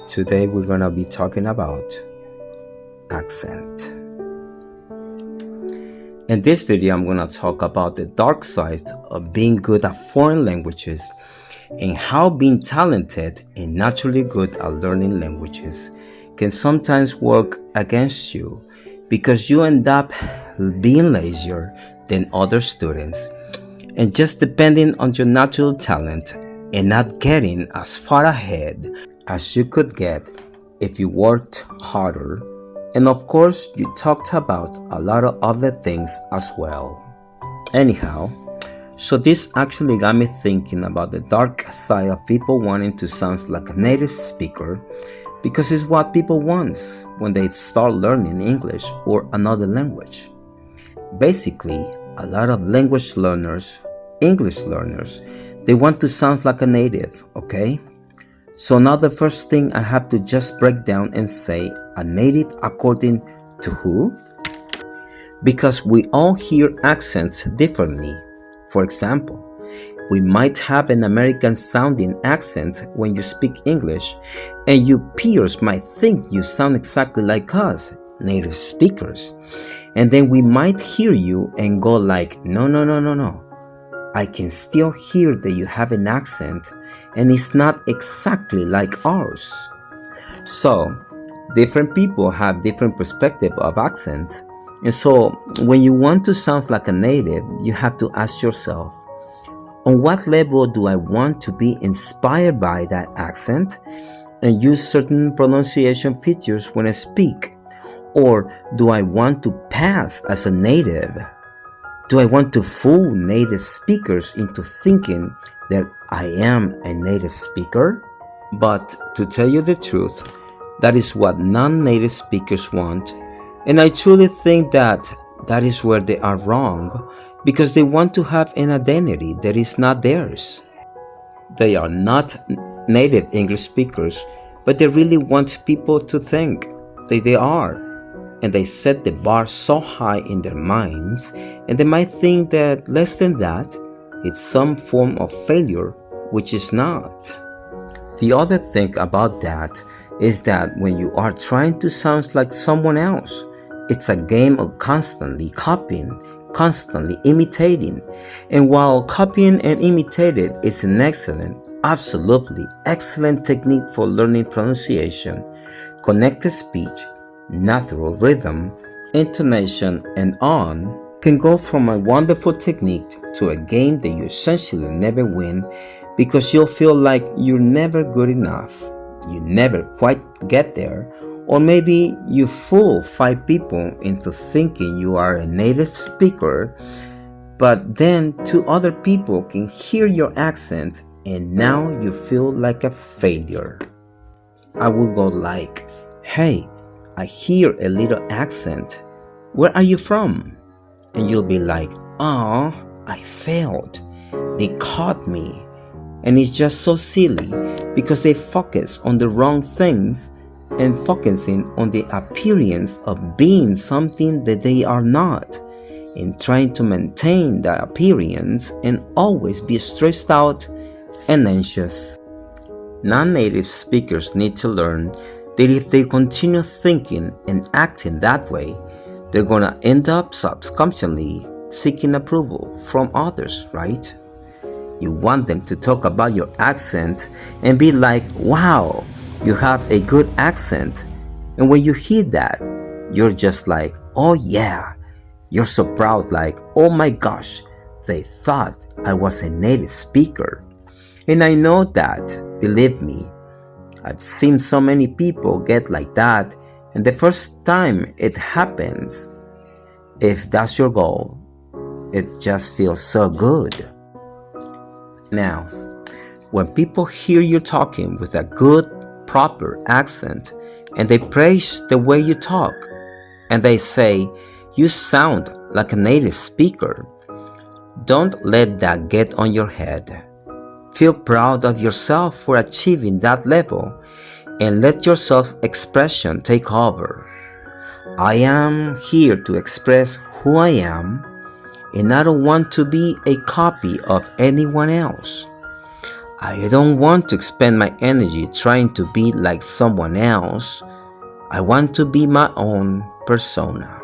Today we're gonna be talking about accent. In this video, I'm gonna talk about the dark side of being good at foreign languages and how being talented and naturally good at learning languages can sometimes work against you because you end up being lazier than other students and just depending on your natural talent and not getting as far ahead as you could get if you worked harder. And of course, you talked about a lot of other things as well. Anyhow, so this actually got me thinking about the dark side of people wanting to sound like a native speaker because it's what people want when they start learning English or another language. Basically, a lot of language learners, English learners, they want to sound like a native, okay? So now the first thing I have to just break down and say a native according to who? Because we all hear accents differently. For example, we might have an American sounding accent when you speak English, and your peers might think you sound exactly like us, native speakers. And then we might hear you and go like, no. I can still hear that you have an accent and it's not exactly like ours. So, different people have different perspective of accents. And so, when you want to sound like a native, you have to ask yourself, on what level do I want to be inspired by that accent and use certain pronunciation features when I speak? Or do I want to pass as a native? Do I want to fool native speakers into thinking that I am a native speaker? But to tell you the truth, that is what non-native speakers want, and I truly think that is where they are wrong because they want to have an identity that is not theirs. They are not native English speakers, but they really want people to think that they are. And they set the bar so high in their minds, and they might think that less than that, it's some form of failure, which is not. The other thing about that is that when you are trying to sound like someone else, it's a game of constantly copying, constantly imitating. And while copying and imitating is an excellent, absolutely excellent technique for learning pronunciation, connected speech, natural rhythm, intonation, and on, can go from a wonderful technique to a game that you essentially never win because you'll feel like you're never good enough, you never quite get there, or maybe you fool 5 people into thinking you are a native speaker, but then 2 other people can hear your accent and now you feel like a failure. I will go like, hey, I hear a little accent. Where are you from? And you'll be like, oh, I failed. They caught me. And it's just so silly because they focus on the wrong things and focusing on the appearance of being something that they are not and trying to maintain that appearance and always be stressed out and anxious. Non-native speakers need to learn that if they continue thinking and acting that way, they're gonna end up subconsciously seeking approval from others, right? You want them to talk about your accent and be like, wow, you have a good accent. And when you hear that, you're just like, oh yeah. You're so proud, like, oh my gosh, they thought I was a native speaker. And I know that, believe me. I've seen so many people get like that, and the first time it happens, if that's your goal, it just feels so good. Now, when people hear you talking with a good, proper accent, and they praise the way you talk, and they say, you sound like a native speaker, don't let that get on your head. Feel proud of yourself for achieving that level and let your self-expression take over. I am here to express who I am, and I don't want to be a copy of anyone else. I don't want to expend my energy trying to be like someone else. I want to be my own persona.